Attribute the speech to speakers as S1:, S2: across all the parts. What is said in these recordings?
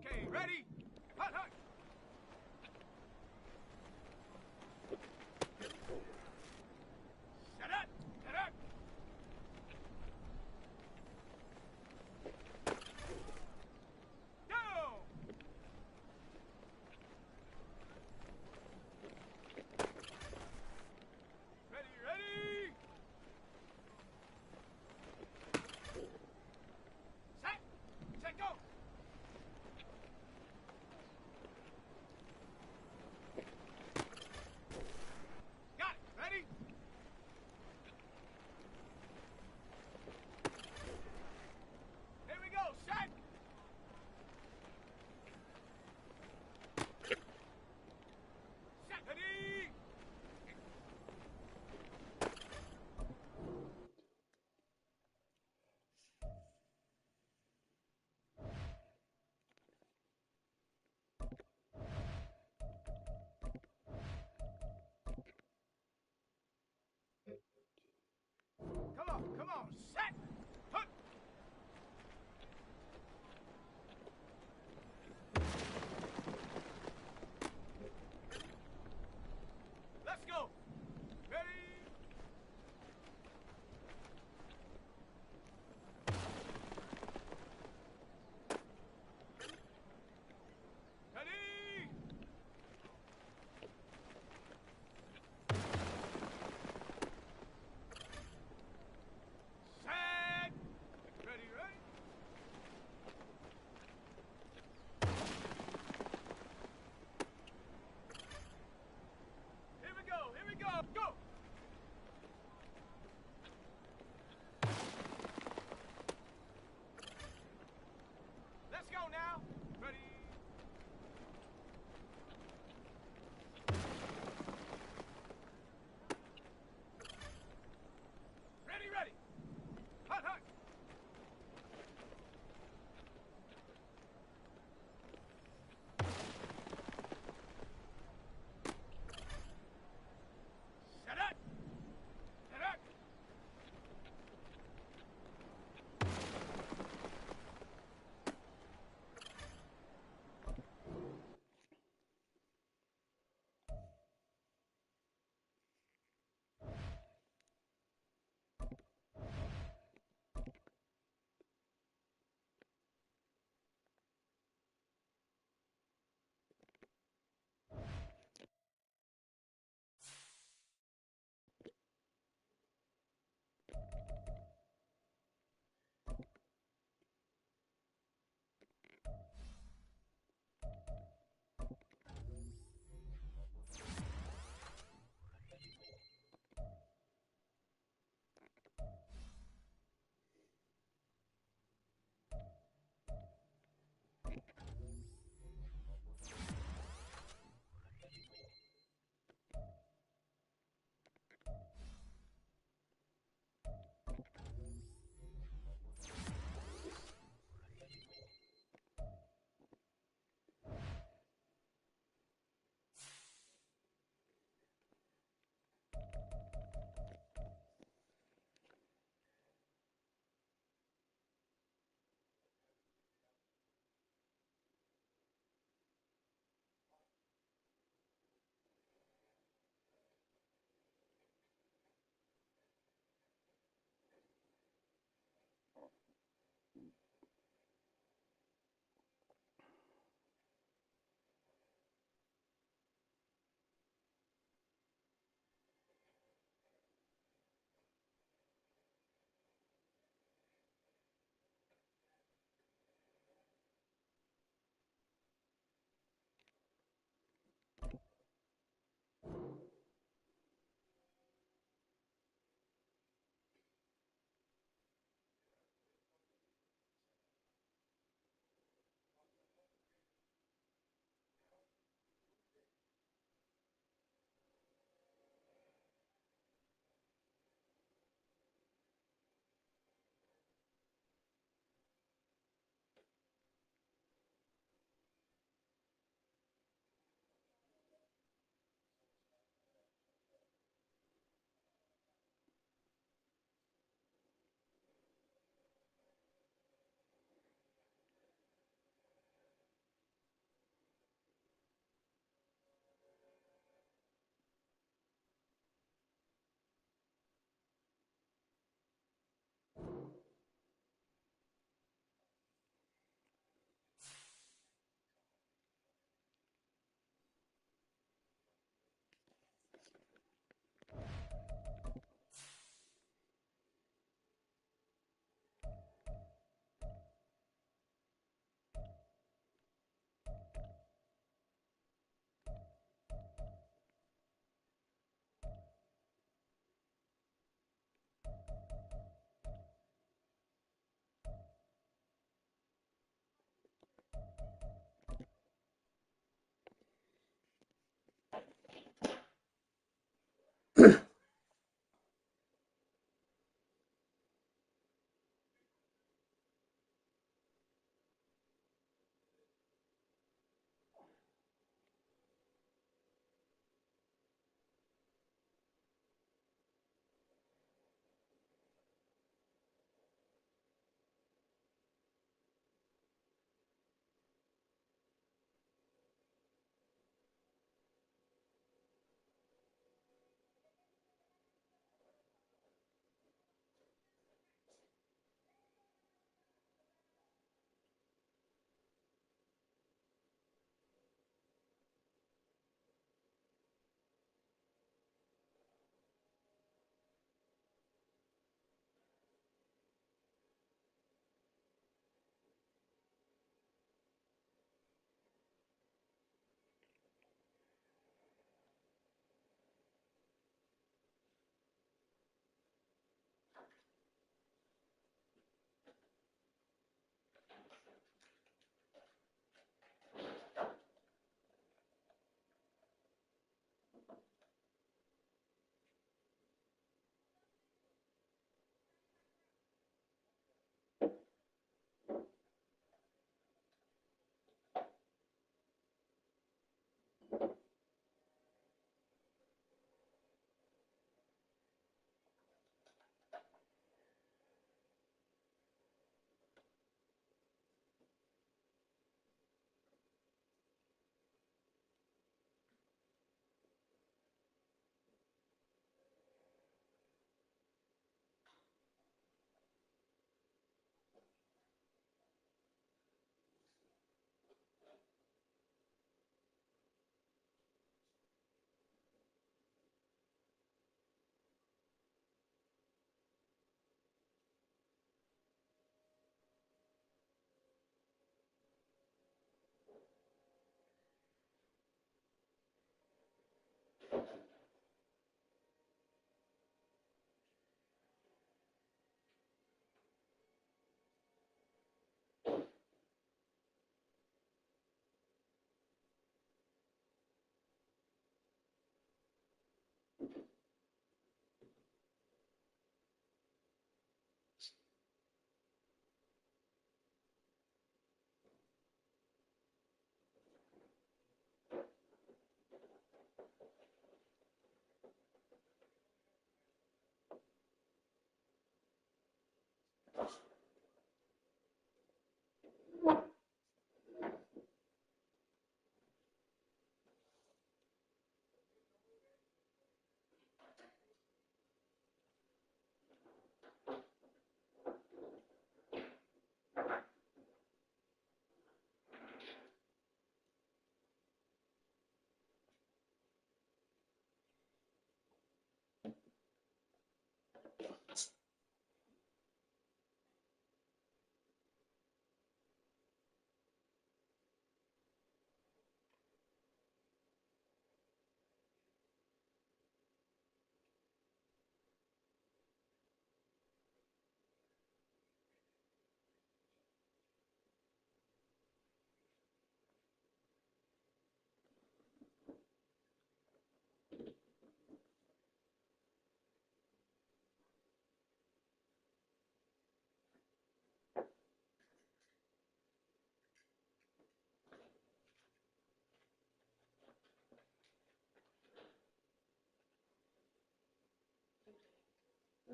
S1: Okay, ready? Hut, hut. Set up. Set up. Go. Ready, ready. Set. Set, go.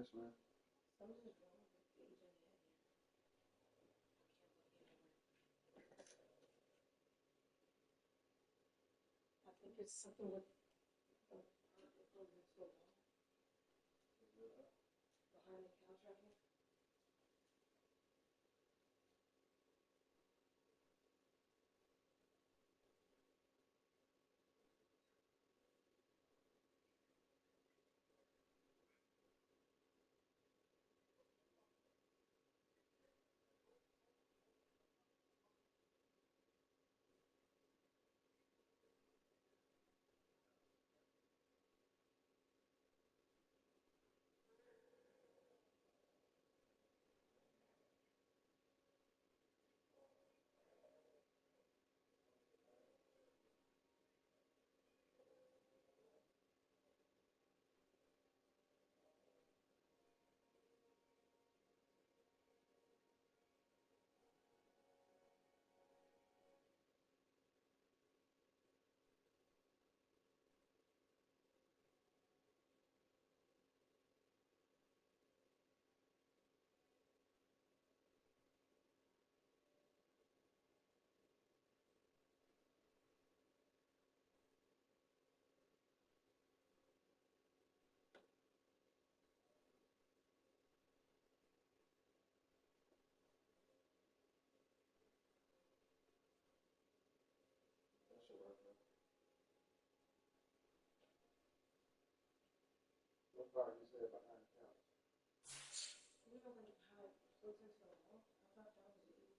S2: Yes, man.
S3: I think it's something with the behind the counter here.
S2: That should work, man. What part you said behind the counter?
S3: You know when how it goes into the wall? I thought that was easy.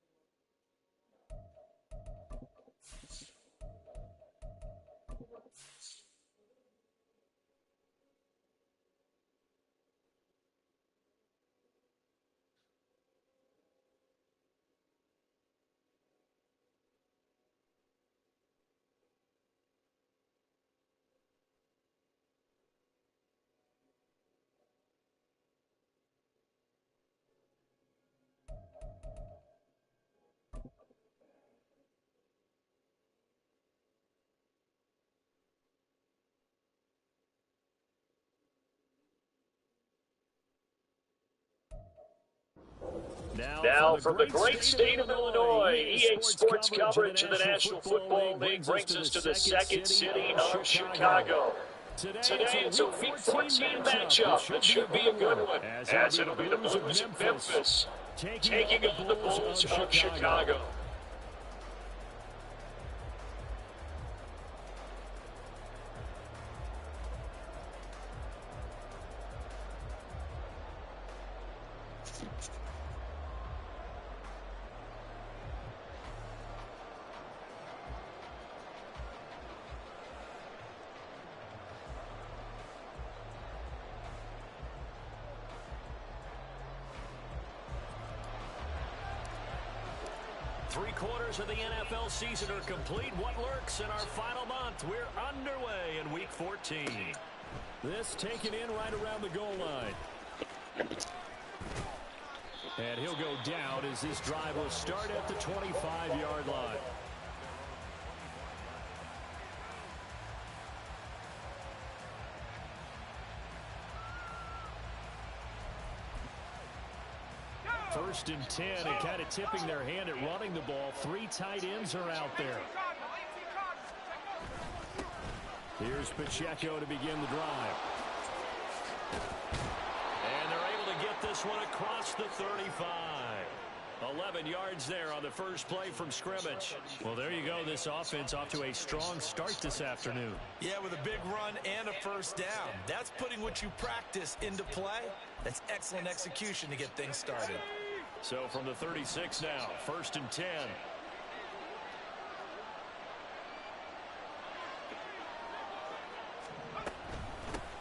S4: Now, from the great state of Illinois, EA Sports coverage of the National Football League brings us to the second city of Chicago. Today, it's a Week 14 matchup that should be a good one, as it'll be the Blues of Memphis taking on the Bulls of Chicago. Three-quarters of the NFL season are complete. What lurks in our final month? We're underway in Week 14.
S5: This taken in right around the goal line. And he'll go down as this drive will start at the 25-yard line. First and 10, and kind of tipping their hand at running the ball. Three tight ends are out there. Here's Pacheco to begin the drive. And they're able to get this one across the 35. 11 yards there on the first play from scrimmage. Well, there you go. This offense off to a strong start this afternoon.
S6: Yeah, with a big run and a first down. That's putting what you practice into play. That's excellent execution to get things started.
S5: So from the 36 now, first and 10.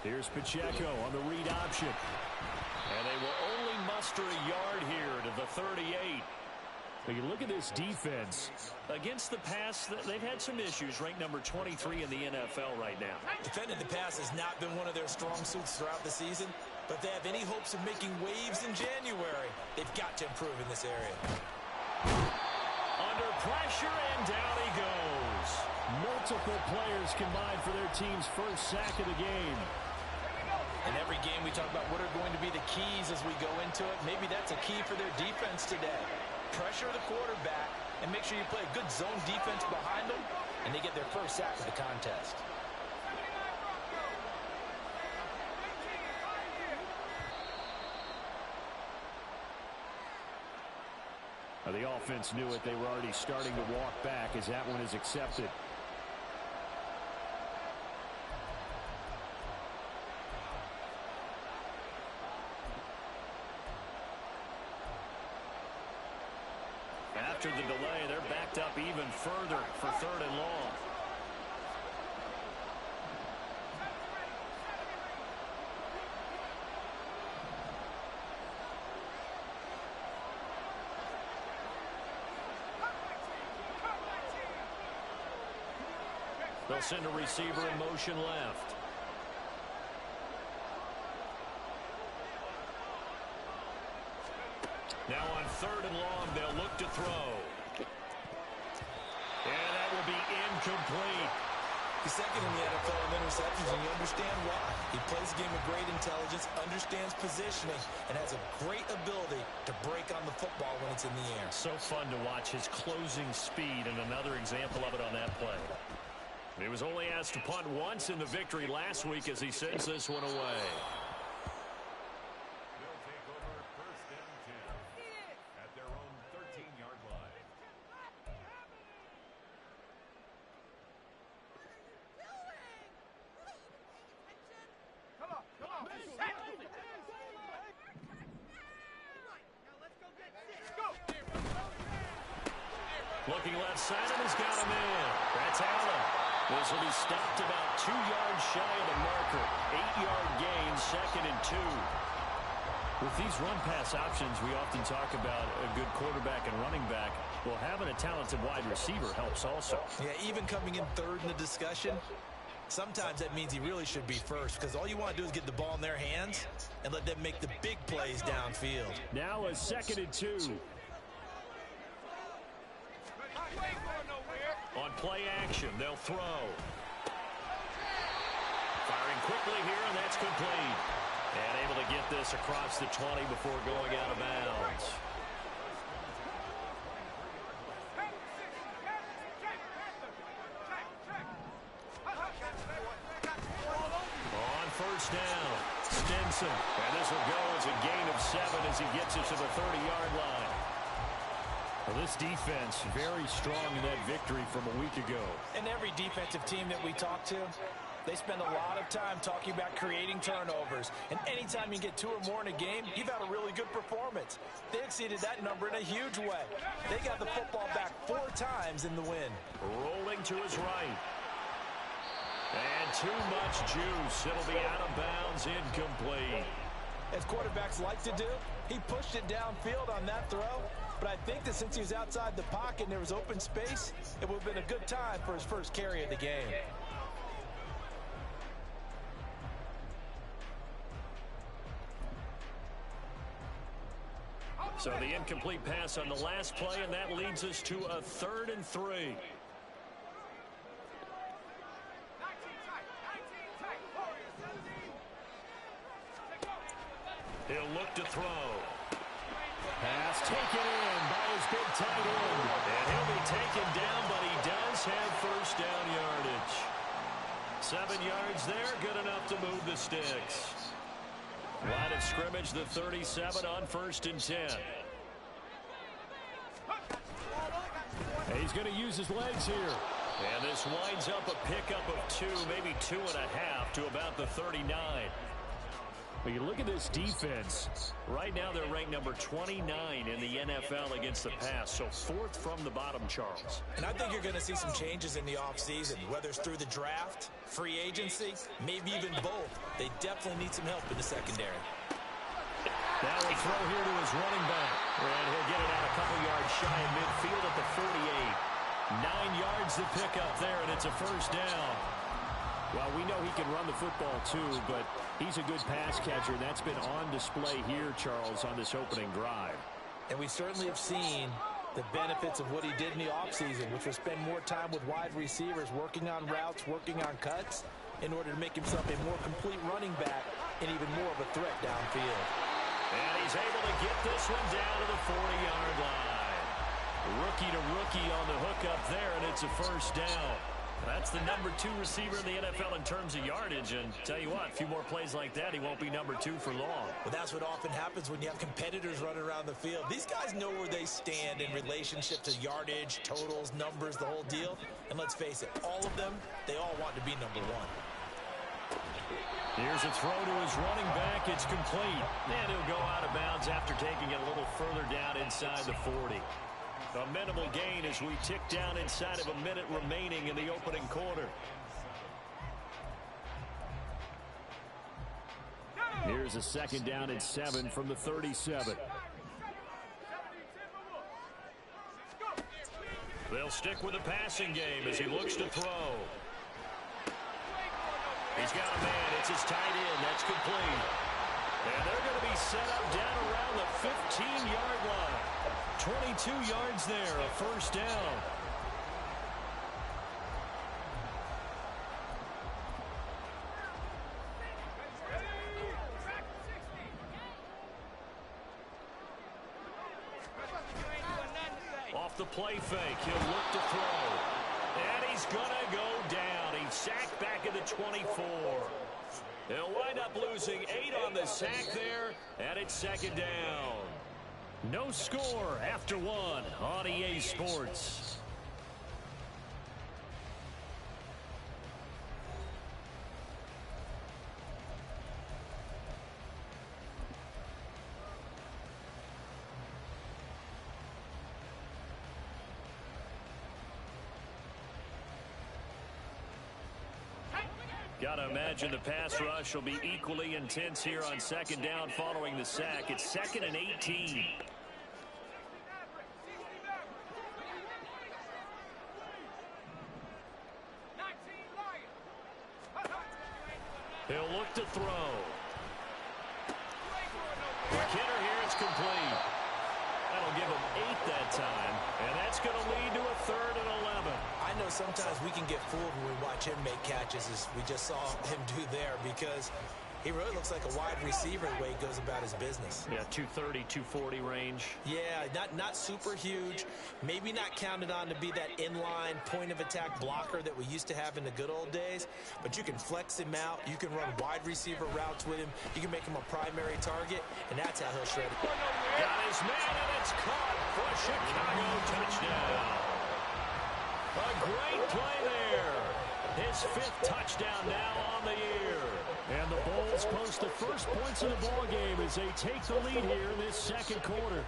S5: Here's Pacheco on the read option. And they will only muster a yard here to the 38. But you look at this defense. Against the pass, they've had some issues. Ranked number 23 in the NFL right now.
S6: Defending the pass has not been one of their strong suits throughout the season. But if they have any hopes of making waves in January, they've got to improve in this area.
S5: Under pressure, and down he goes. Multiple players combined for their team's first sack of the game.
S6: In every game we talk about what are going to be the keys as we go into it. Maybe that's a key for their defense today. Pressure the quarterback and make sure you play a good zone defense behind them, and they get their first sack of the contest.
S5: The offense knew it. They were already starting to walk back as that one is accepted. After the delay, they're backed up even further for 3rd and long. They'll send a receiver in motion left. Now on 3rd and long, they'll look to throw. And that will be incomplete.
S6: He's second in the NFL in interceptions, and you understand why. He plays a game of great intelligence, understands positioning, and has a great ability to break on the football when it's in the air.
S5: So fun to watch his closing speed, and another example of it on that play. He was only asked to punt once in the victory last week as he sends this one away.
S1: They'll take over 1st and 10 at their own 13-yard line. Come on, come on. Set. Go.
S5: Looking left side, and he's got him in. That's Allen. This will be stopped about 2 yards shy of the marker. 8-yard gain, 2nd and 2. With these run-pass options, we often talk about a good quarterback and running back. Well, having a talented wide receiver helps also.
S6: Yeah, even coming in 3rd in the discussion, sometimes that means he really should be first, because all you want to do is get the ball in their hands and let them make the big plays downfield.
S5: Now a 2nd and 2. On play action, they'll throw. Firing quickly here, and that's complete. And able to get this across the 20 before going out of bounds. On 1st down, Stinson. And this will go as a gain of 7 as he gets it to the 30-yard line. Well, this defense very strong in that victory from a week ago.
S6: And every defensive team that we talk to, they spend a lot of time talking about creating turnovers. And anytime you get 2 or more in a game, you've had a really good performance. They exceeded that number in a huge way. They got the football back 4 times in the win.
S5: Rolling to his right. And too much juice. It'll be out of bounds, incomplete.
S6: As quarterbacks like to do, he pushed it downfield on that throw. But I think that since he was outside the pocket and there was open space, it would have been a good time for his first carry of the game.
S5: So the incomplete pass on the last play, and that leads us to a 3rd and 3. He'll look to throw. Pass taken in by his big tight end. And he'll be taken down, but he does have 1st down yardage. 7 yards there, good enough to move the sticks. Line of scrimmage, the 37 on 1st and 10. And he's going to use his legs here. And this winds up a pickup of 2, maybe 2.5 to about the 39. But you look at this defense. Right now they're ranked number 29 in the NFL against the pass. So 4th from the bottom, Charles.
S6: And I think you're going to see some changes in the offseason, whether it's through the draft, free agency, maybe even both. They definitely need some help in the secondary.
S5: Now a throw here to his running back. And he'll get it out a couple yards shy of midfield at the 48. 9 yards to pick up there, and it's a 1st down. Well, we know he can run the football too, but he's a good pass catcher, and that's been on display here, Charles, on this opening drive.
S6: And we certainly have seen the benefits of what he did in the offseason, which was spend more time with wide receivers, working on routes, working on cuts, in order to make himself a more complete running back and even more of a threat downfield.
S5: And he's able to get this one down to the 40-yard line. Rookie to rookie on the hookup there, and it's a first down. That's the #2 receiver in the NFL in terms of yardage, and tell you what, a few more plays like that, he won't be #2 for long.
S6: But that's what often happens when you have competitors running around the field. These guys know where they stand in relationship to yardage, totals, numbers, the whole deal. And let's face it, all of them, they all want to be #1.
S5: Here's a throw to his running back. It's complete. And he'll go out of bounds after taking it a little further down inside the 40. A minimal gain as we tick down inside of a minute remaining in the opening quarter. Here's a 2nd down and 7 from the 37. They'll stick with the passing game as he looks to throw. He's got a man. It's his tight end. That's complete. And they're going to be set up down around the 15-yard line. 22 yards there, a first down. Off the play fake, he'll look to throw. And he's going to go down. He's sacked back at the 24. They'll wind up losing 8 on the sack there, and it's 2nd down. No score after 1 on EA Sports. Got to imagine the pass rush will be equally intense here on 2nd down following the sack. It's 2nd and 18. He'll look to throw. McKinnon here, it's complete. That'll give him 8 that time, and that's going to lead to a 3rd and 11.
S6: I know sometimes we can get fooled when we watch him make catches, as we just saw him do there, because he really looks like a wide receiver the way he goes about his business.
S5: Yeah, 230, 240 range.
S6: Yeah, not super huge. Maybe not counted on to be that inline point-of-attack blocker that we used to have in the good old days, but you can flex him out. You can run wide receiver routes with him. You can make him a primary target, and that's how he'll shred it.
S5: Got his man, and it's caught for a Chicago touchdown. A great play there. His 5th touchdown now on the year. And the Bulls post the first points of the ball game as they take the lead here in this 2nd quarter.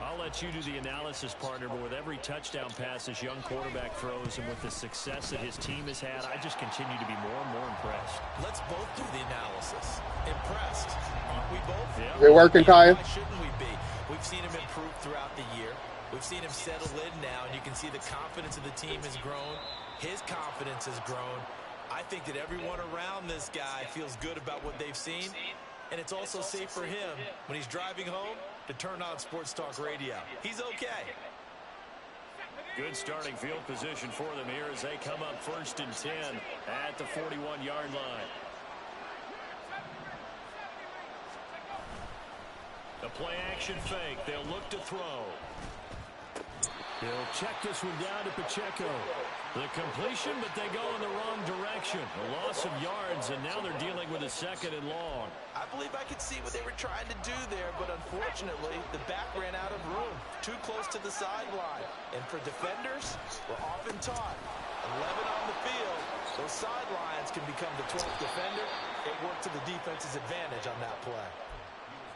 S5: I'll let you do the analysis, partner, but with every touchdown pass this young quarterback throws and with the success that his team has had, I just continue to be more and more impressed.
S6: Let's both do the analysis. Impressed, aren't we both?
S5: Yeah.
S2: They working, Kyle?
S6: Why shouldn't we be? We've seen him improve throughout the year. We've seen him settle in now, and you can see the confidence of the team has grown. His confidence has grown. I think that everyone around this guy feels good about what they've seen, and it's also safe for him when he's driving home to turn on Sports Talk Radio. He's okay.
S5: Good starting field position for them here as they come up 1st and 10 at the 41-yard line. The play-action fake. They'll look to throw. He'll check this one down to Pacheco. The completion, but they go in the wrong direction. A loss of yards, and now they're dealing with a 2nd and long.
S6: I believe I could see what they were trying to do there, but unfortunately, the back ran out of room. Too close to the sideline. And for defenders, we're often taught, 11 on the field, those sidelines can become the 12th defender. It worked to the defense's advantage on that play.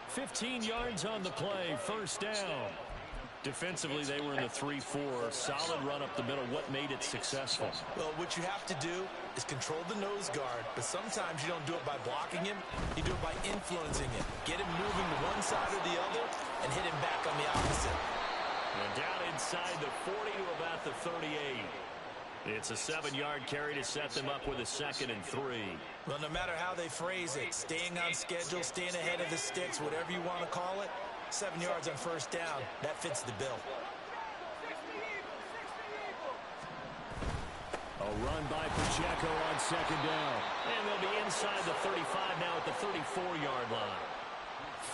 S5: 15 yards on the play, 1st down. Defensively, they were in the 3-4. Solid run up the middle. What made it successful?
S6: Well, what you have to do is control the nose guard, but sometimes you don't do it by blocking him. You do it by influencing him. Get him moving to one side or the other and hit him back on the opposite.
S5: And down inside the 40 to about the 38. It's a 7-yard carry to set them up with a 2nd and 3.
S6: Well, no matter how they phrase it, staying on schedule, staying ahead of the sticks, whatever you want to call it, 7 yards on 1st down, that fits the bill.
S5: A run by Pacheco on second down. And they'll be inside the 35 now at the 34-yard line.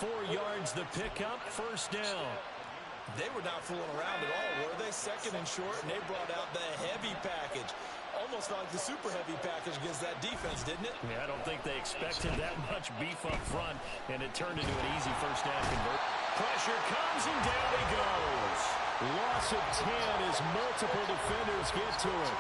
S5: 4 yards the pickup, first down.
S6: They were not fooling around at all, were they? Second and short, and they brought out the heavy package. Almost like the super heavy package against that defense, didn't it?
S5: Yeah, I don't think they expected that much beef up front, and it turned into an easy first down convert. Pressure comes, and down he goes. Loss of 10 as multiple defenders get to it.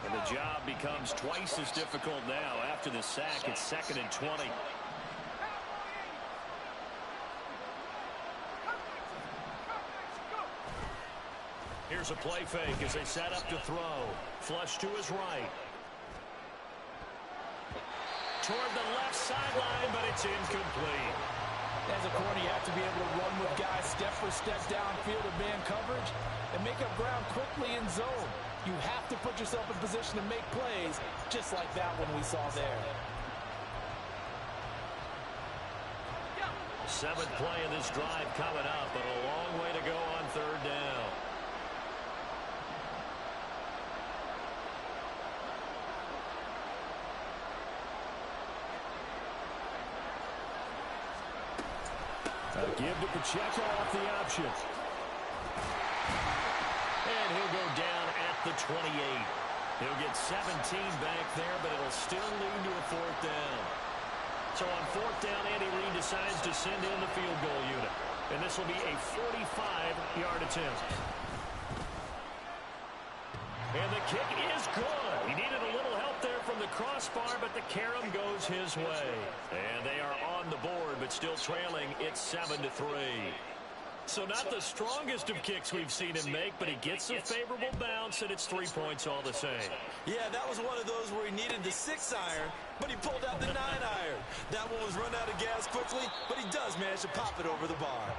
S5: And the job becomes twice as difficult now. After the sack, it's 2nd and 20. Here's a play fake as they set up to throw. Flush to his right. Toward the left sideline, but it's incomplete.
S6: As a corner, you have to be able to run with guys step for step downfield in man coverage and make up ground quickly in zone. You have to put yourself in position to make plays, just like that one we saw there.
S5: 7th play of this drive coming up, but a long way to go on 3rd down. Give to Pacheco off the option. And he'll go down at the 28. He'll get 17 back there, but it'll still lead to a 4th down. So on 4th down, Andy Reid decides to send in the field goal unit. And this will be a 45-yard attempt. And the kick is good. He needed a little help there from the crossbar, but the carom goes his way. And they are on the board, but still trailing. It's 7-3. So not the strongest of kicks we've seen him make, but he gets a favorable bounce, and it's 3 points all the same.
S6: Yeah, that was one of those where he needed the 6-iron, but he pulled out the 9-iron. That one was run out of gas quickly, but he does manage to pop it over the bar.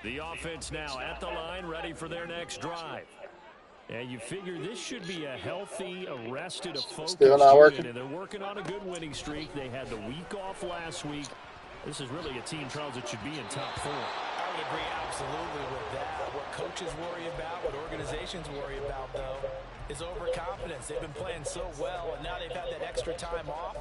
S5: The offense now at the line, ready for their next drive. And you figure this should be a healthy, arrested, a focused unit, and they're working on a good winning streak. They had the week off last week. This is really a team, Charles, that should be in top 4.
S6: I would agree absolutely with that. What coaches worry about, what organizations worry about, though, is overconfidence. They've been playing so well, and now they've had that extra time off.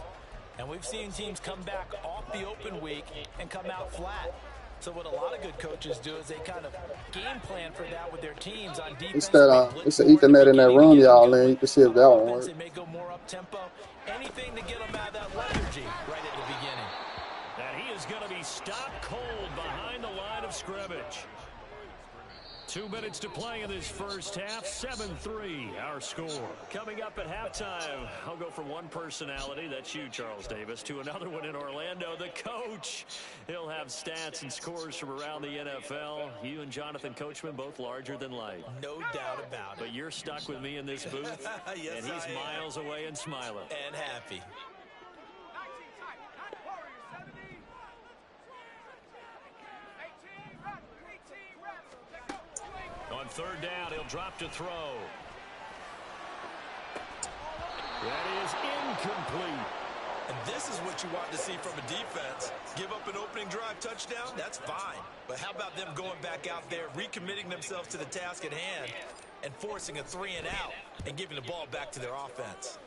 S6: And we've seen teams come back off the open week and come out flat. So what a lot of good coaches do is they kind of game plan for that with their teams on defense.
S2: It's an Ethernet in that room, y'all, and you can see if that one works.
S6: They may go more up tempo. Anything to get them out of that lethargy right at the beginning.
S5: And he is going to be stopped cold behind the line of scrimmage. 2 minutes to play in this first half. 7-3, our score. Coming up at halftime, I'll go from one personality, that's you, Charles Davis, to another one in Orlando, the coach. He'll have stats and scores from around the NFL. You and Jonathan Coachman, both larger than life.
S6: No doubt about it.
S5: But you're stuck with me in this booth,
S6: yes,
S5: and he's miles away and smiling.
S6: And happy.
S5: On 3rd down, he'll drop to throw. That is incomplete.
S6: And this is what you want to see from a defense. Give up an opening drive touchdown, that's fine. But how about them going back out there, recommitting themselves to the task at hand, and forcing a 3-and-out and giving the ball back to their offense?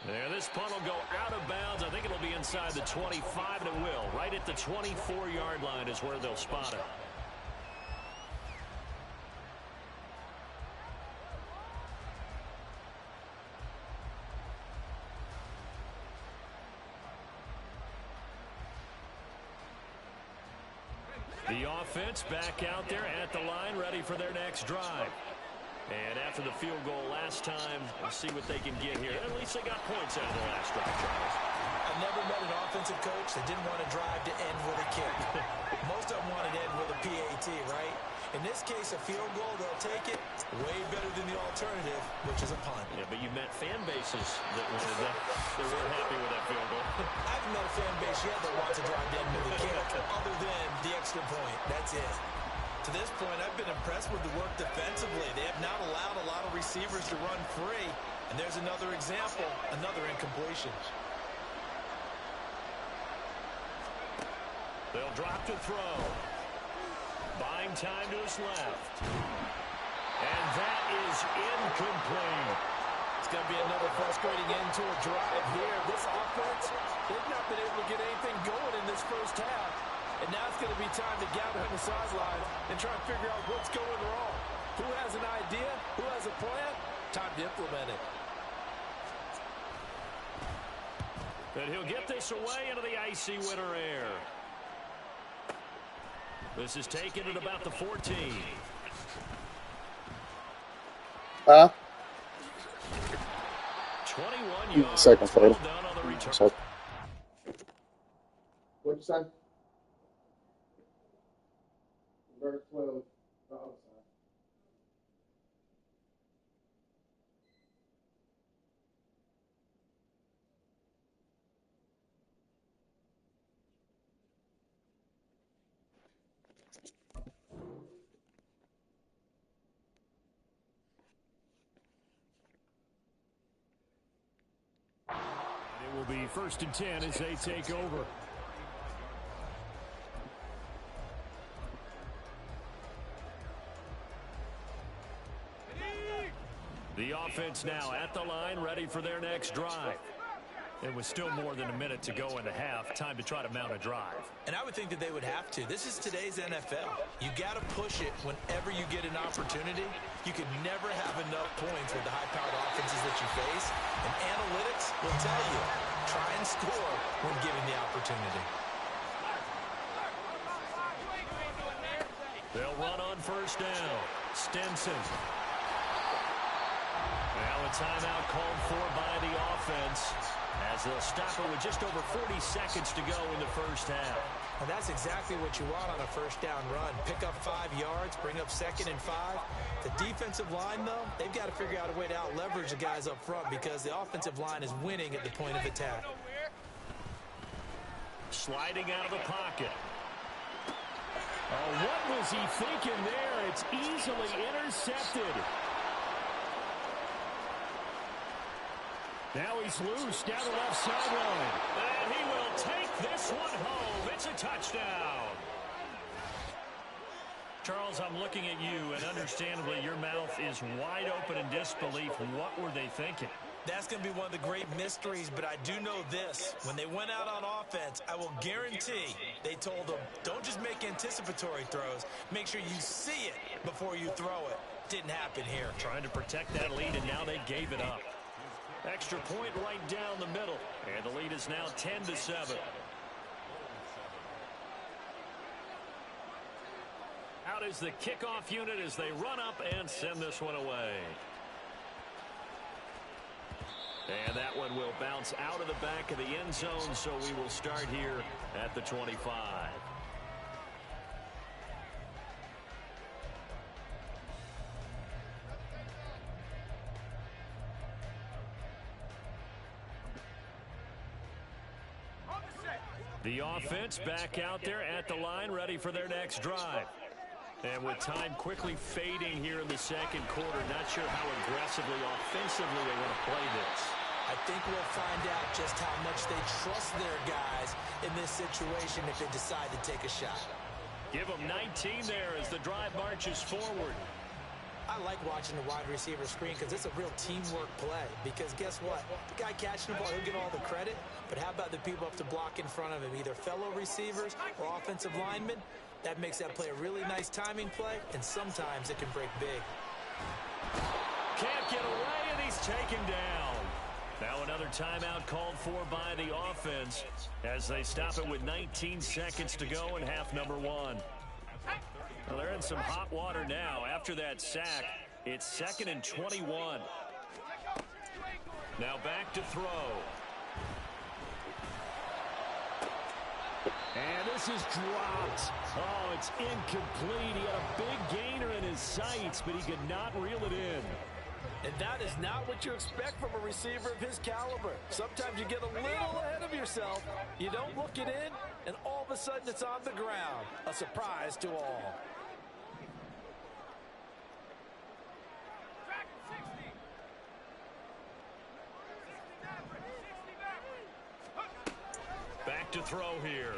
S5: There, this punt will go out of bounds. I think it'll be inside the 25, and it will. Right at the 24-yard line is where they'll spot it. The offense back out there at the line, ready for their next drive. And after the field goal last time, we'll see what they can get here. At least they got points out of the last drive, Charles.
S6: I've never met an offensive coach that didn't want to drive to end with a kick. Most of them wanted to end with a PAT, right? In this case, a field goal, they'll take it way better than the alternative, which is a punt.
S5: Yeah, but you met fan bases that wanted that. They weren't happy with that field goal.
S6: I haven't met a fan base yet that wants to drive down to the kick, other than the extra point. That's it. To this point, I've been impressed with the work defensively. They have not allowed a lot of receivers to run free. And there's another example, another incompletion.
S5: They'll drop to throw. Buying time to his left. And that is incomplete.
S6: It's going to be another frustrating end to a drive here. This offense, they've not been able to get anything going in this first half. And now it's going to be time to gather on the sideline and try and figure out what's going wrong. Who has an idea? Who has a plan? Time to implement it.
S5: But he'll get this away into the icy winter air. This is taken at about the 14.
S2: Huh?
S5: 21 yards.
S2: Second photo.
S5: Well done on the return.
S2: What'd you say? Verse 12.
S5: It will be 1st and 10 as they take over. The offense now at the line, ready for their next drive. It was still more than a minute to go in the half. Time to try to mount a drive.
S6: And I would think that they would have to. This is today's NFL. You got to push it whenever you get an opportunity. You can never have enough points with the high-powered offenses that you face. And analytics will tell you, try and score when given the opportunity.
S5: They'll run on 1st down. Stinson. Now a timeout called for by the offense, as they'll stop it with just over 40 seconds to go in the first half.
S6: And that's exactly what you want on a 1st down run. Pick up 5 yards, bring up 2nd and 5. The defensive line, though, they've got to figure out a way to out-leverage the guys up front because the offensive line is winning at the point of attack.
S5: Sliding out of the pocket. Oh, what was he thinking there? It's easily intercepted. Now he's loose down the left sideline. And he will take this one home. It's a touchdown. Charles, I'm looking at you, and understandably your mouth is wide open in disbelief. What were they thinking?
S6: That's going to be one of the great mysteries, but I do know this. When they went out on offense, I will guarantee they told them, don't just make anticipatory throws. Make sure you see it before you throw it. Didn't happen here.
S5: Trying to protect that lead, and now they gave it up. Extra point right down the middle. And the lead is now 10-7. Out is the kickoff unit as they run up and send this one away. And that one will bounce out of the back of the end zone, so we will start here at the 25. The offense back out there at the line, ready for their next drive. And with time quickly fading here in the second quarter, not sure how aggressively, offensively they want to play this.
S6: I think we'll find out just how much they trust their guys in this situation if they decide to take a shot.
S5: Give them 19 there as the drive marches forward.
S6: I like watching the wide receiver screen because it's a real teamwork play. Because guess what? The guy catching the ball, he'll get all the credit. But how about the people up to block in front of him, either fellow receivers or offensive linemen? That makes that play a really nice timing play, and sometimes it can break big.
S5: Can't get away, and he's taken down. Now another timeout called for by the offense as they stop it with 19 seconds to go in half number 1. Well, they're in some hot water now. After that sack, it's 2nd and 21. Now back to throw. And this is dropped. Oh, it's incomplete. He had a big gainer in his sights, but he could not reel it in.
S6: And that is not what you expect from a receiver of his caliber. Sometimes you get a little ahead of yourself. You don't look it in, and all of a sudden it's on the ground. A surprise to all.
S5: Back to throw here.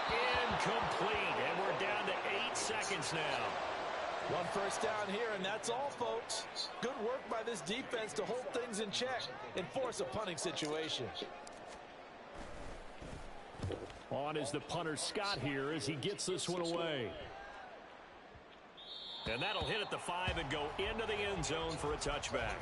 S5: Incomplete, and we're down to 8 seconds now.
S6: One first down here, and that's all, folks. Good work by this defense to hold things in check and force a punting situation.
S5: On is the punter Scott here as he gets this one away. And that'll hit at the 5 and go into the end zone for a touchback.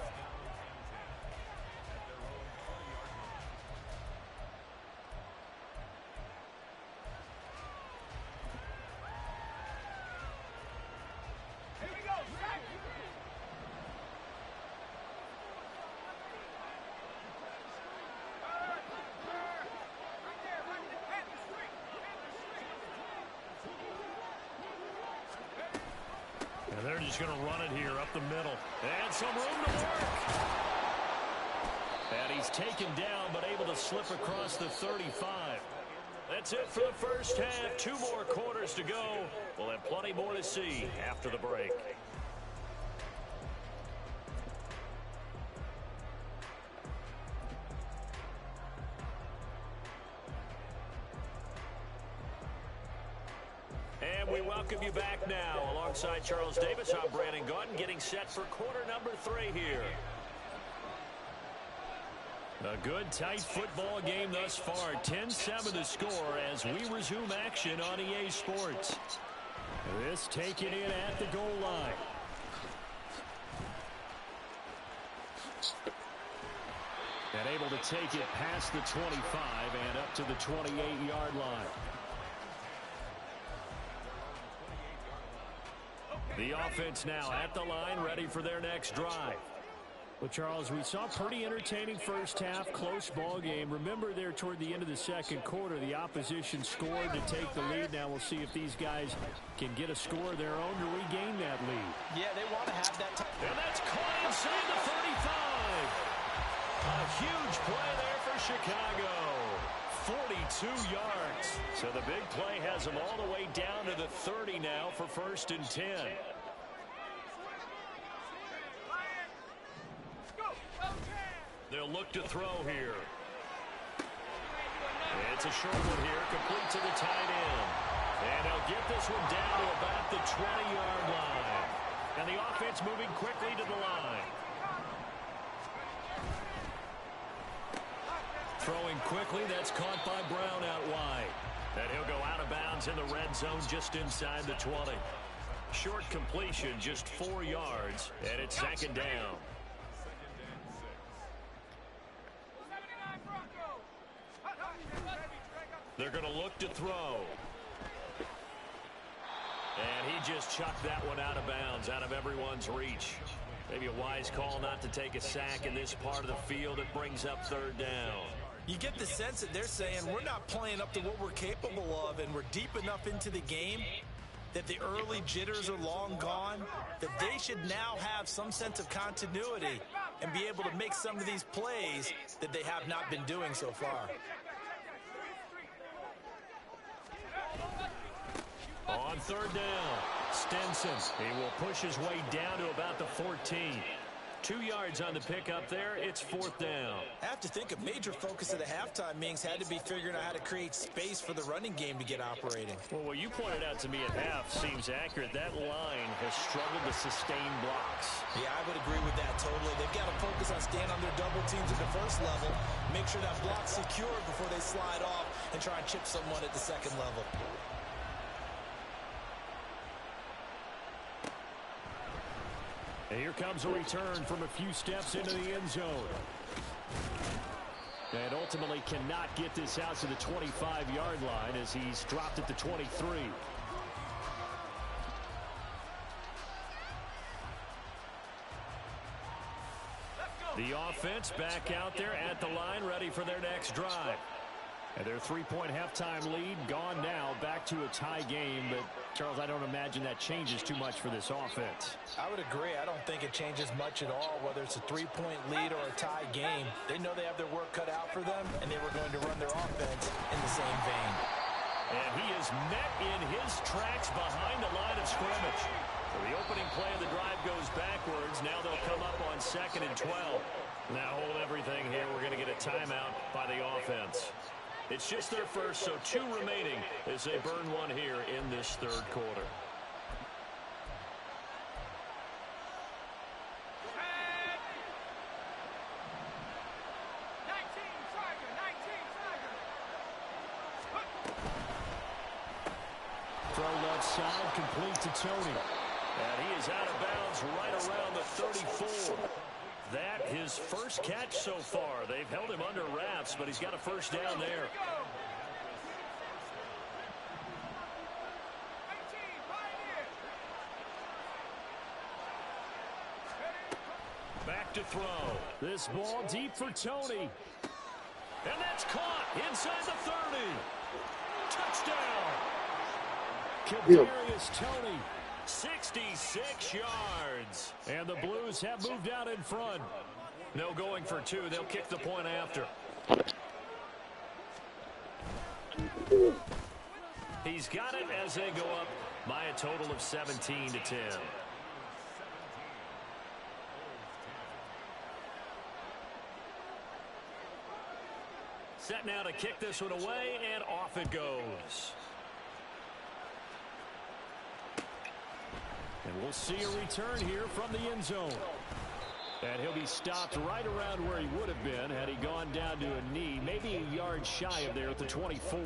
S5: And they're just going to run it here up the middle. And some room to work. And he's taken down, but able to slip across the 35. That's it for the first half. 2 more quarters to go. We'll have plenty more to see after the break. And we welcome you back now. Alongside Charles Davis, I'm Brandon Gautin, getting set for quarter number 3 here. A good, tight football game thus far. 10-7 to score as we resume action on EA Sports. This taken in at the goal line. And able to take it past the 25 and up to the 28-yard line. The offense now at the line, ready for their next drive. Well, Charles, we saw a pretty entertaining first half, close ball game. Remember there toward the end of the second quarter, the opposition scored to take the lead. Now we'll see if these guys can get a score of their own to regain that lead.
S6: Yeah, they want to have that time.
S5: And that's caught inside the 35. A huge play there for Chicago. 42 yards. So the big play has them all the way down to the 30 now for 1st and 10. They'll look to throw here. It's a short one here, complete to the tight end. And they'll get this one down to about the 20-yard line. And the offense moving quickly to the line. Throwing quickly, that's caught by Brown out wide. And he'll go out of bounds in the red zone just inside the 20. Short completion, just 4 yards, and it's 2nd down. They're going to look to throw. And he just chucked that one out of bounds, out of everyone's reach. Maybe a wise call not to take a sack in this part of the field. It brings up 3rd down.
S6: You get the sense that they're saying we're not playing up to what we're capable of, and we're deep enough into the game that the early jitters are long gone, that they should now have some sense of continuity and be able to make some of these plays that they have not been doing so far.
S5: On 3rd down, Stenson. He will push his way down to about the 14. 2 yards on the pickup there. It's 4th down.
S6: I have to think a major focus of the halftime meetings had to be figuring out how to create space for the running game to get operating.
S5: Well, what you pointed out to me at half seems accurate. That line has struggled to sustain blocks.
S6: Yeah, I would agree with that totally. They've got to focus on staying on their double teams at the first level, make sure that block's secured before they slide off and try and chip someone at the 2nd level.
S5: And here comes a return from a few steps into the end zone. And ultimately cannot get this out to the 25-yard line as he's dropped at the 23. The offense back out there at the line, ready for their next drive. And their 3-point halftime lead gone now, back to a tie game. But, Charles, I don't imagine that changes too much for this offense.
S6: I would agree. I don't think it changes much at all, whether it's a 3-point lead or a tie game. They know they have their work cut out for them, and they were going to run their offense in the same vein.
S5: And he is met in his tracks behind the line of scrimmage. So the opening play of the drive goes backwards. Now they'll come up on 2nd and 12. Now hold everything here. We're going to get a timeout by the offense. It's just their first, so 2 remaining as they burn one here in this 3rd quarter. Throw left side, complete to Tony. And he is out of bounds right around the 34. That his first catch so far. They've held him under wraps, but he's got a first down there. Back to throw. This ball deep for Tony. And that's caught inside the 30. Touchdown. Kadarius Tony. 66 yards. And the Blues have moved out in front. No going for 2. They'll kick the point after. He's got it as they go up by a total of 17 to 10. Set now to kick this one away, and off it goes. And we'll see a return here from the end zone. And he'll be stopped right around where he would have been had he gone down to a knee, maybe a yard shy of there at the 24.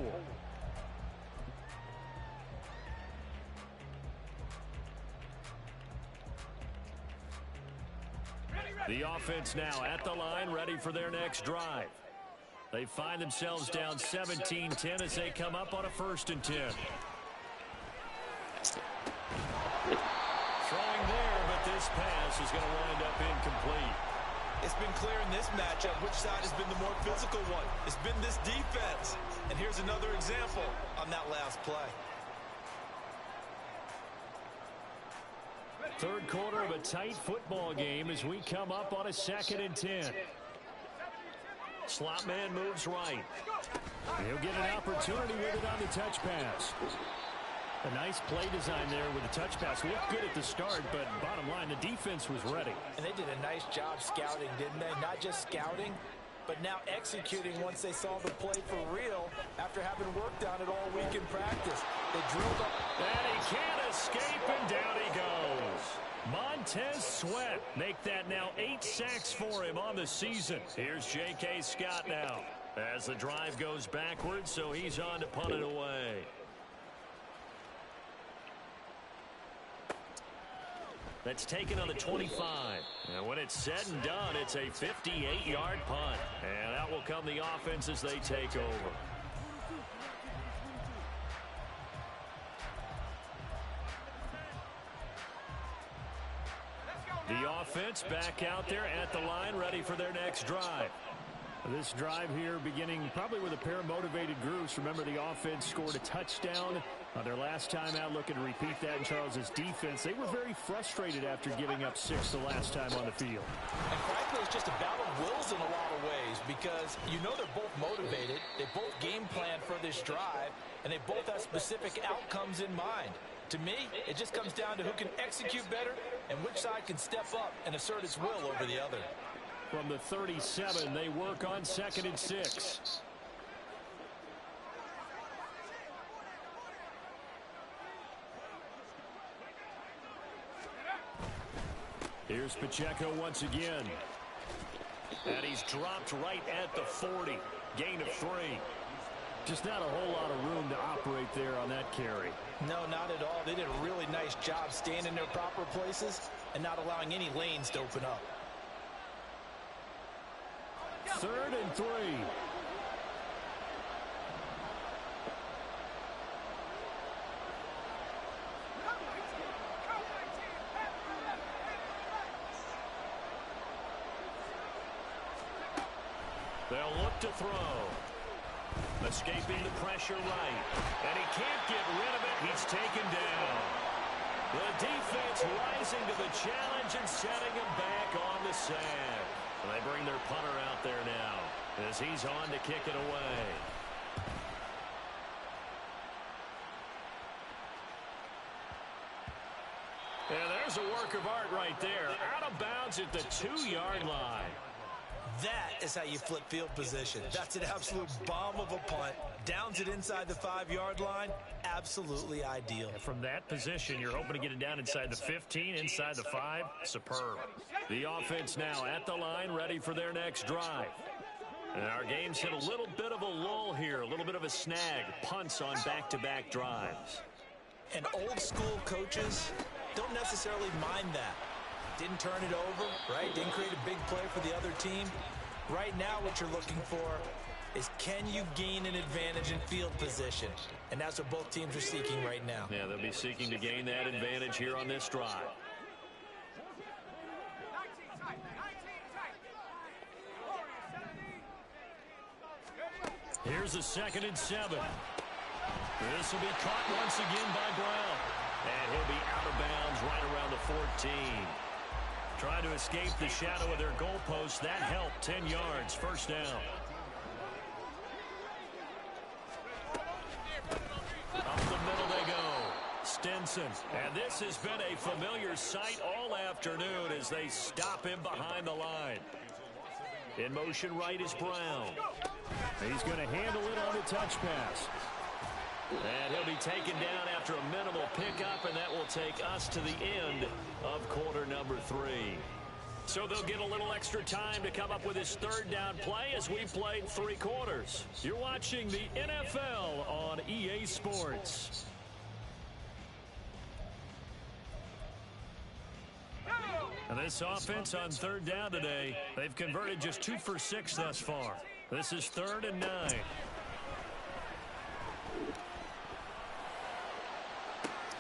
S5: The offense now at the line, ready for their next drive. They find themselves down 17-10 as they come up on a 1st and 10. Throwing there, but this pass is going to wind up incomplete.
S6: It's been clear in this matchup which side has been the more physical one. It's been this defense. And here's another example on that last play.
S5: 3rd quarter of a tight football game as we come up on a 2nd and 10. Slot man moves right. He'll get an opportunity with it on the touch pass. A nice play design there with the touch pass. Looked good at the start, but bottom line, the defense was ready.
S6: And they did a nice job scouting, didn't they? Not just scouting, but now executing once they saw the play for real after having worked on it all week in practice. They drilled up.
S5: And he can't escape, and down he goes. Montez Sweat make that now 8 sacks for him on the season. Here's J.K. Scott now as the drive goes backwards, so he's on to punt it away. That's taken on the 25. And when it's said and done, it's a 58-yard punt. And out will come the offense as they take over. The offense back out there at the line, ready for their next drive. This drive here beginning probably with a pair of motivated groups. Remember, the offense scored a touchdown on their last time out. Looking to repeat that in Charles's defense. They were very frustrated after giving up 6 the last time on the field.
S6: And frankly, it's just a battle of wills in a lot of ways because you know they're both motivated. They both game plan for this drive, and they both have specific outcomes in mind. To me, it just comes down to who can execute better and which side can step up and assert its will over the other.
S5: From the 37, they work on 2nd and 6. Here's Pacheco once again. And he's dropped right at the 40. Gain of 3. Just not a whole lot of room to operate there on that carry.
S6: No, not at all. They did a really nice job staying in their proper places and not allowing any lanes to open up.
S5: 3rd and 3. They'll look to throw. Escaping the pressure right. And he can't get rid of it. He's taken down. The defense rising to the challenge and setting him back on the sand. And they bring their punter out there now as he's on to kick it away. And there's a work of art right there. Out of bounds at the 2-yard line.
S6: That is how you flip field position. That's an absolute bomb of a punt. Downs it inside the 5-yard line. Absolutely ideal.
S5: And from that position, you're hoping to get it down inside the 15, inside the 5. Superb. The offense now at the line, ready for their next drive. And our game's hit a little bit of a lull here, a little bit of a snag. Punts on back-to-back drives.
S6: And old school coaches don't necessarily mind that. Didn't turn it over, right? Didn't create a big play for the other team. Right now what you're looking for is, can you gain an advantage in field position? And that's what both teams are seeking right now.
S5: Yeah, they'll be seeking to gain that advantage here on this drive. Here's a 2nd and 7. This will be caught once again by Brown. And he'll be out of bounds right around the 14. Trying to escape the shadow of their goalpost. That helped. 10 yards. First down. Up the middle they go. Stinson. And this has been a familiar sight all afternoon as they stop him behind the line. In motion right is Brown. He's going to handle it on the touch pass. And he'll be taken down after a minimal pickup, and that will take us to the end of quarter number 3. So they'll get a little extra time to come up with his 3rd down play as we played 3 quarters. You're watching the NFL on EA Sports. And this offense on 3rd down today, they've converted just 2 for 6 thus far. This is 3rd and 9.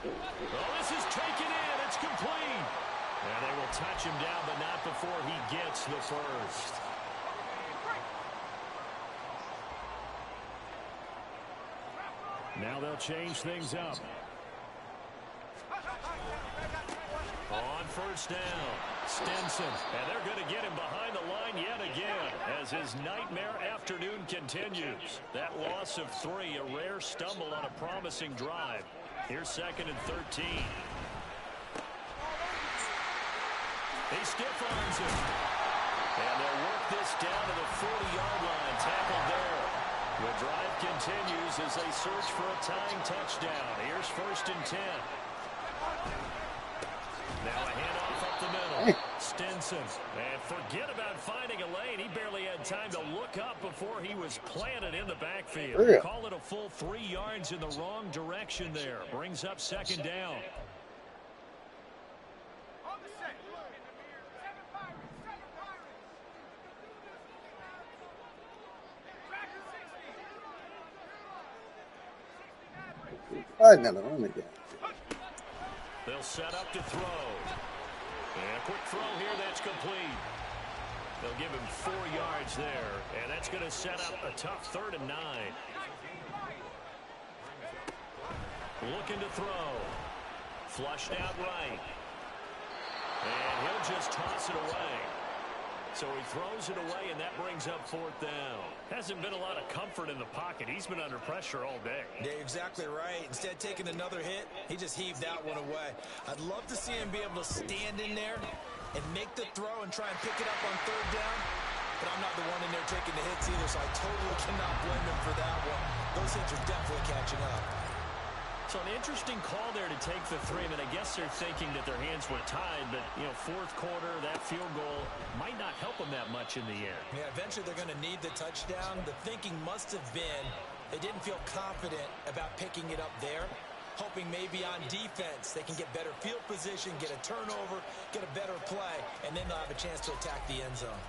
S5: Oh, this is taken in. It's complete. And they will touch him down, but not before he gets the first. Now they'll change things up. On 1st down, Stinson. And they're going to get him behind the line yet again as his nightmare afternoon continues. That loss of 3, a rare stumble on a promising drive. Here's 2nd and 13. He stiff-arms him. And they'll work this down to the 40-yard line. Tackled there. The drive continues as they search for a tying touchdown. Here's 1st and 10. Now a handoff up the middle. Stinson. And forget about finding a lane. He barely had time to look up before he was planted in the backfield.
S2: Yeah.
S5: Call it a full 3 yards in the wrong direction there. Brings up 2nd down.
S2: I never run again.
S5: They'll set up to throw. And a quick throw here that's complete. They'll give him 4 yards there. And that's going to set up a tough 3rd and 9. Looking to throw. Flushed out right. And he'll just toss it away. So he throws it away, and that brings up 4th down. Hasn't been a lot of comfort in the pocket. He's been under pressure all day.
S6: Yeah, exactly right. Instead of taking another hit, he just heaved that one away. I'd love to see him be able to stand in there and make the throw and try and pick it up on 3rd down. But I'm not the one in there taking the hits either, so I totally cannot blame him for that one. Those hits are definitely catching up.
S5: So an interesting call there to take the 3. I mean, I guess they're thinking that their hands were tied, but, you know, 4th quarter, that field goal might not help them that much in the end.
S6: Yeah, eventually they're going to need the touchdown. The thinking must have been they didn't feel confident about picking it up there, hoping maybe on defense they can get better field position, get a turnover, get a better play, and then they'll have a chance to attack the end zone.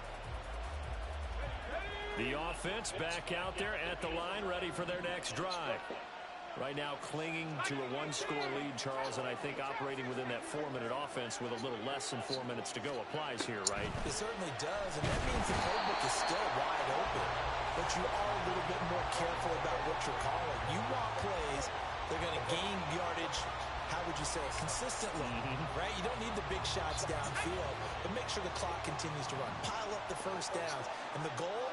S5: The offense back out there at the line, ready for their next drive. Right now clinging to a one-score lead, Charles, and I think operating within that 4-minute offense with a little less than 4 minutes to go applies here, right?
S6: It certainly does, and that means the playbook is still wide open. But you are a little bit more careful about what you're calling. You want plays, they're going to gain yardage, how would you say it, consistently, right? You don't need the big shots downfield, but make sure the clock continues to run. Pile up the first downs, and the goal,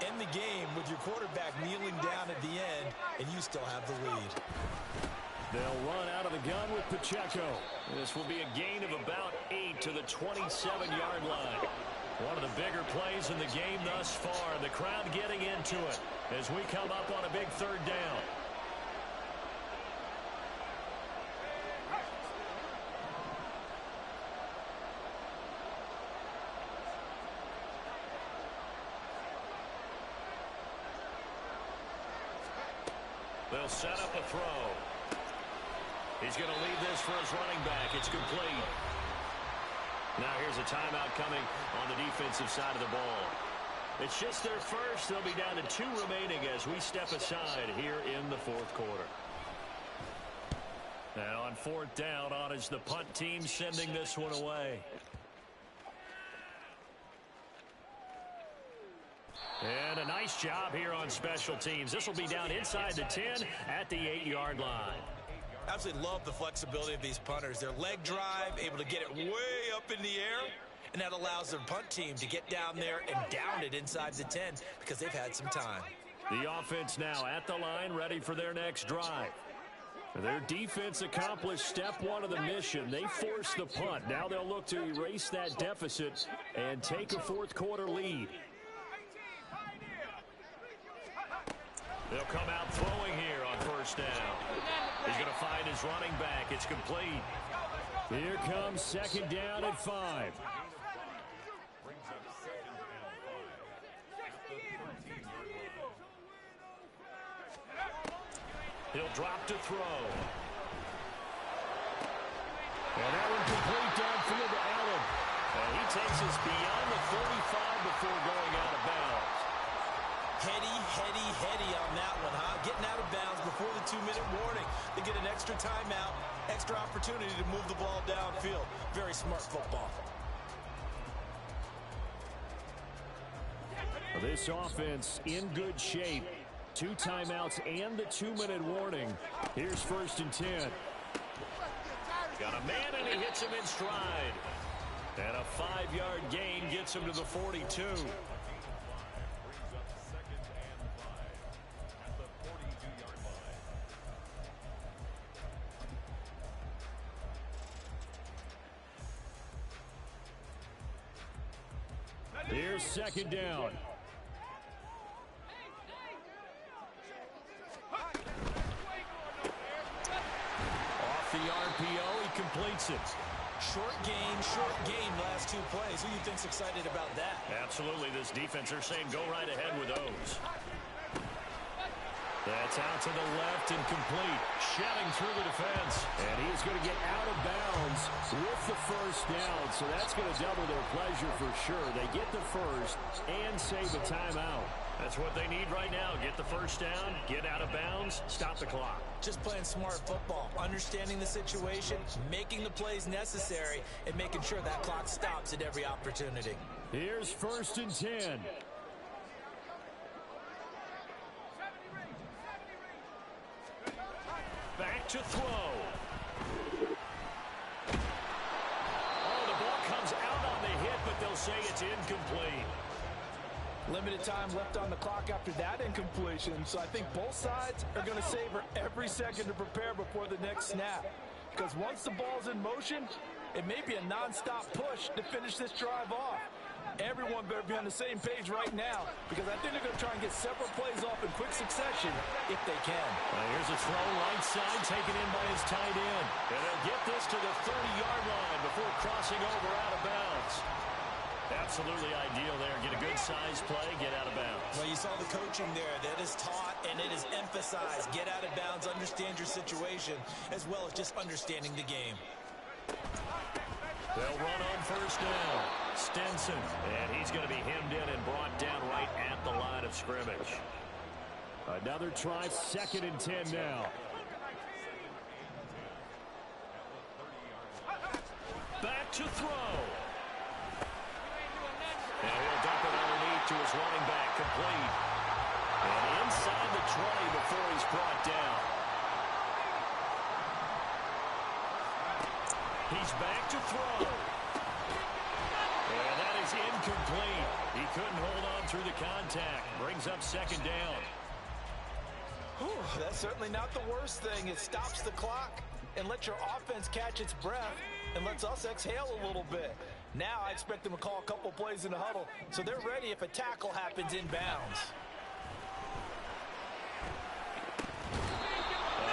S6: end the game with your quarterback kneeling down at the end, and you still have the lead.
S5: They'll run out of the gun with Pacheco. This will be a gain of about 8 to the 27-yard line. One of the bigger plays in the game thus far. The crowd getting into it as we come up on a big third down. They'll set up a throw. He's going to leave this for his running back. It's complete. Now here's a timeout coming on the defensive side of the ball. It's just their first. They'll be down to 2 remaining as we step aside here in the fourth quarter. And on 4th down, on is the punt team sending this one away. And a nice job here on special teams. This will be down inside the 10 at the 8-yard line.
S6: Absolutely love the flexibility of these punters. Their leg drive, able to get it way up in the air, and that allows their punt team to get down there and down it inside the 10 because they've had some time.
S5: The offense now at the line, ready for their next drive. Their defense accomplished step 1 of the mission. They forced the punt. Now they'll look to erase that deficit and take a fourth quarter lead. They'll come out throwing here on first down. He's going to find his running back. It's complete. Here comes 2nd down at 5. He'll drop to throw. And that one complete downfield to Allen. And he takes us beyond the 35 before going out of bounds. Heady on that one, huh? Getting out of bounds before the 2-minute warning. They get an extra timeout, extra opportunity to move the ball downfield. Very smart football. This offense in good shape. 2 timeouts and the 2-minute warning. Here's 1st and 10. Got a man and he hits him in stride. And a 5-yard gain gets him to the 42. Here's 2nd down. Off the RPO, he completes it. Short gain, last 2 plays. Who do you think's excited about that? Absolutely, this defense, they're saying go right ahead with those. That's out to the left and complete. Shedding through the defense. And he's going to get out of bounds with the first down. So that's going to double their pleasure for sure. They get the first and save a timeout. That's what they need right now. Get the first down, get out of bounds, stop the clock. Just playing smart football, understanding the situation, making the plays necessary, and making sure that clock stops at every opportunity. Here's 1st and 10. Back to throw. Oh, the ball comes out on the hit, but they'll say it's incomplete. Limited time left on the clock after that incompletion, so I think both sides are going to savor every second to prepare before the next snap. Because once the ball's in motion, it may be a non-stop push to finish this drive off. Everyone better be on the same page right now because I think they're going to try and get several plays off in quick succession if they can. Here's a throw right side taken in by his tight end. And they'll get this to the 30-yard line before crossing over out of bounds. Absolutely ideal there. Get a good size play, get out of bounds. Well, you saw the coaching there. That is taught and it is emphasized. Get out of bounds, understand your situation, as well as just understanding the game. They'll run on first down. Stinson, and he's going to be hemmed in and brought down right at the line of scrimmage. Another try, 2nd and 10 now. to throw. And he'll dump it underneath to his running back, complete. And inside the 20 before he's brought down. He's back to throw. And that is incomplete. He couldn't hold on through the contact. Brings up second down.
S6: Whew, that's certainly not the worst thing. It stops the clock and lets your offense catch its breath and lets us exhale a little bit. Now I expect them to call a couple plays in the huddle so they're ready if a tackle happens inbounds.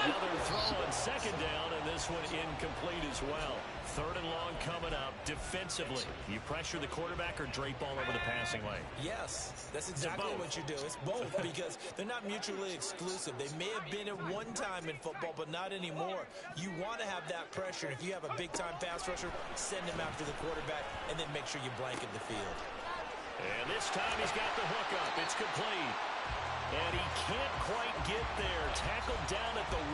S5: Another throw on second down, and this one incomplete as well. Third and long coming up. Defensively, you pressure the quarterback or drape all over the passing lane?
S6: Yes, that's exactly what you do. It's both because they're not mutually exclusive. They may have been at one time in football, but not anymore. You want to have that pressure. If you have a big-time pass rusher, send him after the quarterback, and then make sure you blanket the field.
S5: And this time he's got the hook up. It's complete. And he can't quite get there. Tackled down at the 1.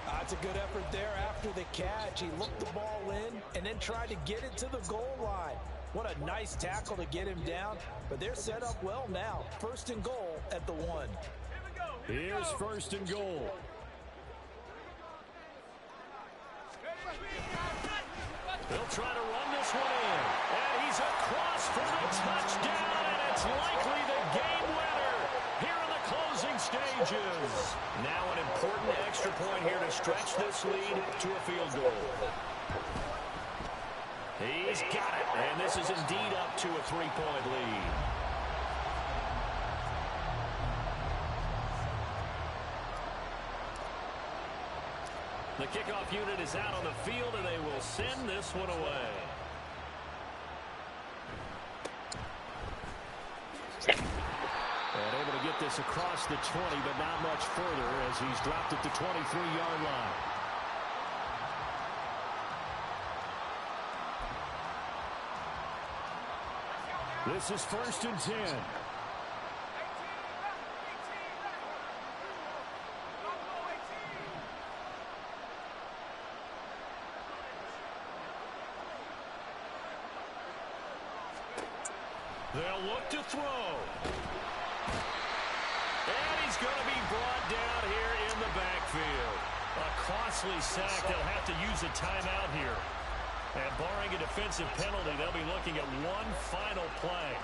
S6: That's a good effort there after the catch. He looked the ball in and then tried to get it to the goal line. What a nice tackle to get him down. But they're set up well now. First and goal at the 1.
S5: Here's first and goal. They'll try to run this one in. And he's across for the touchdown. And it's likely the game winner here in the closing stages. Now an important extra point here to stretch this lead to a field goal. He's got it. And this is indeed up to a 3-point lead. The kickoff unit is out on the field, and they will send this one away. And able to get this across the 20, but not much further as he's dropped at the 23-yard line. This is first and 10. They'll look to throw. And he's going to be brought down here in the backfield. A costly sack. They'll have to use a timeout here. And barring a defensive penalty, they'll be looking at one final play.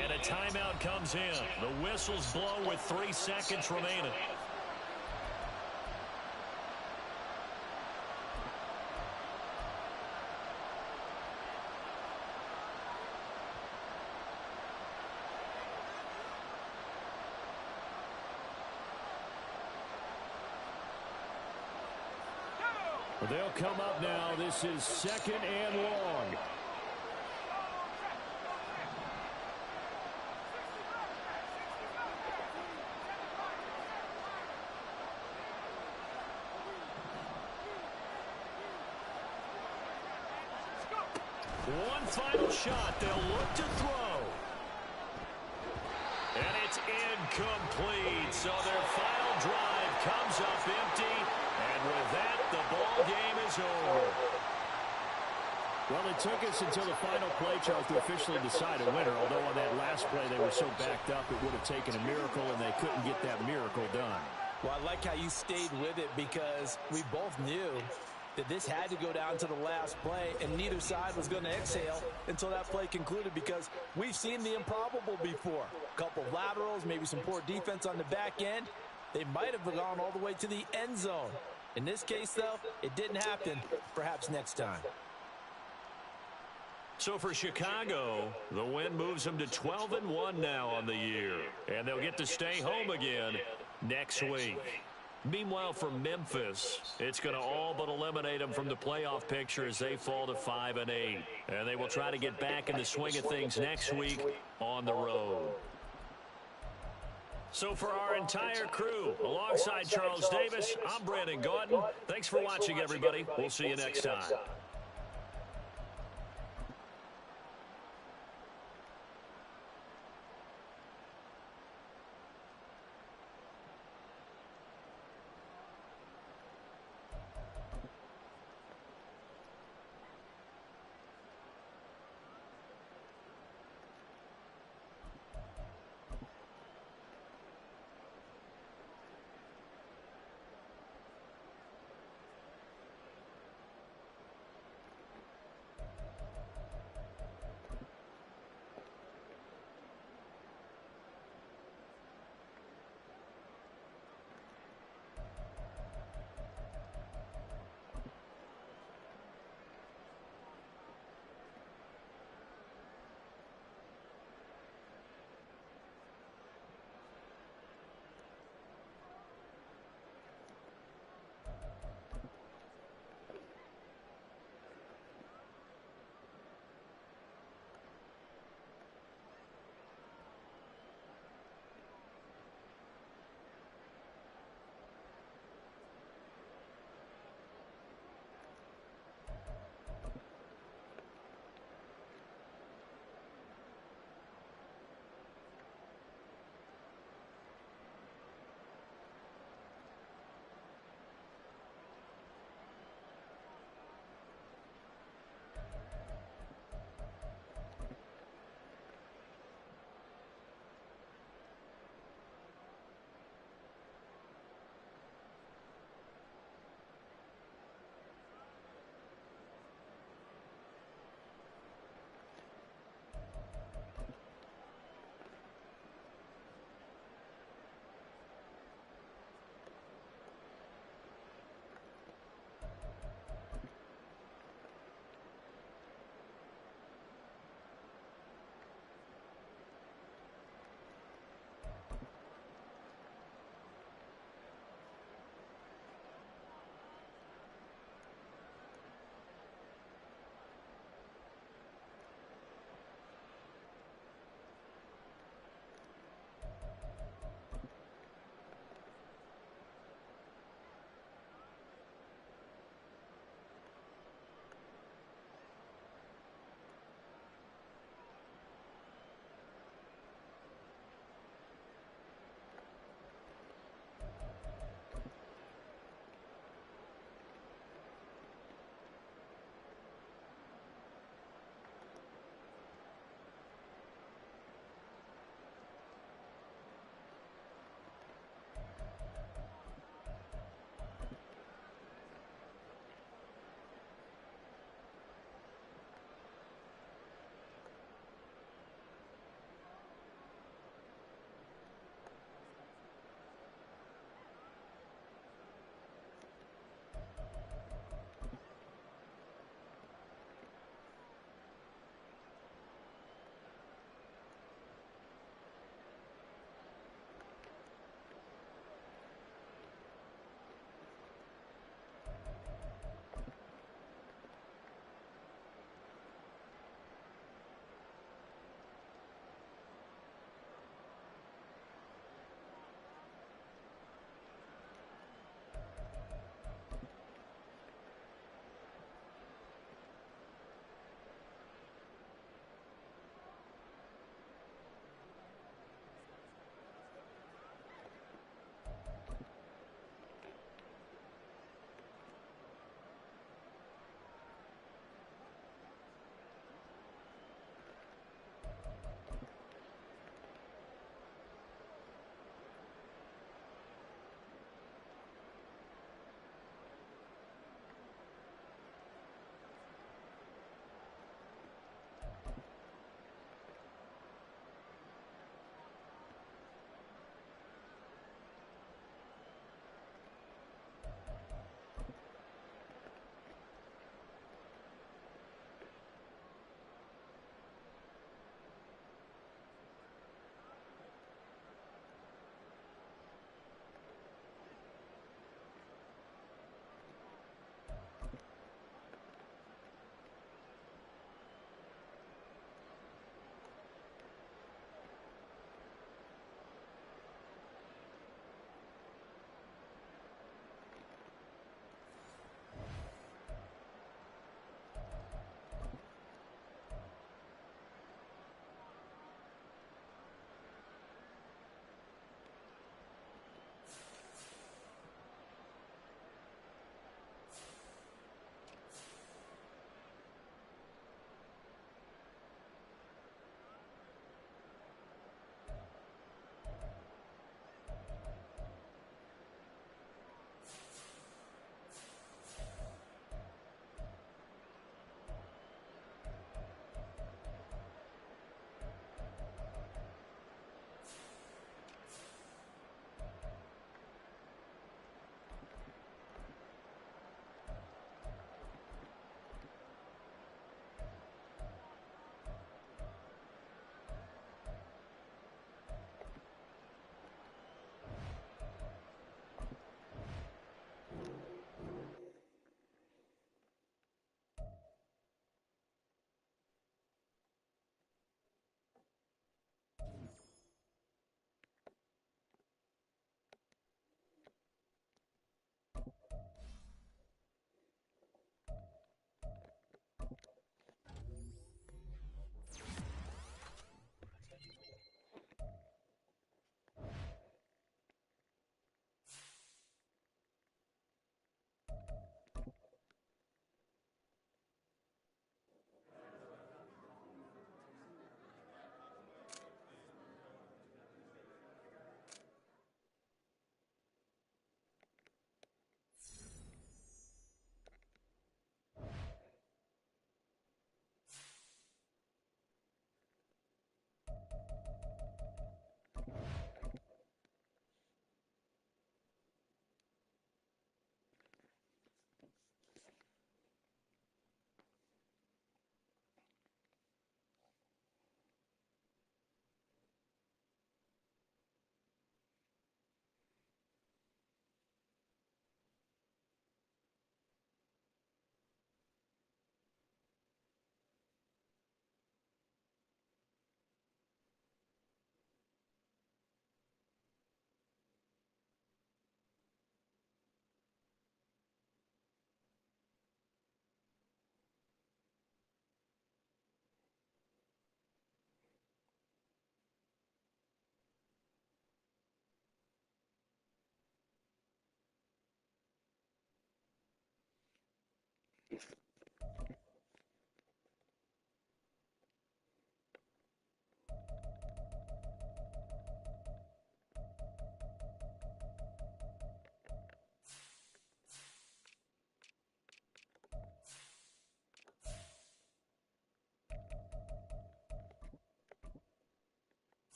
S5: And a timeout comes in. The whistle's blown with 3 seconds remaining. They'll come up now. This is second and long. One final shot. They'll look to throw. And it's incomplete. So their final drive comes up empty. And with that, the ball game is over. Well, it took us until the final play, Charles, to officially decide a winner. Although on that last play they were so backed up, it would have taken a miracle, and they couldn't get that miracle done.
S6: Well, I like how you stayed with it because we both knew that this had to go down to the last play, and neither side was going to exhale until that play concluded because we've seen the improbable before. A couple of laterals, maybe some poor defense on the back end. They might have gone all the way to the end zone. In this case, though, it didn't happen. Perhaps next time.
S5: So for Chicago, the win moves them to 12-1 now on the year. And they'll get to stay home again next week. Meanwhile, for Memphis, it's going to all but eliminate them from the playoff picture as they fall to 5-8. And they will try to get back in the swing of things next week on the road. So for our entire crew, alongside Charles Davis, I'm Brandon Gordon. Thanks for watching, everybody. We'll see you next time.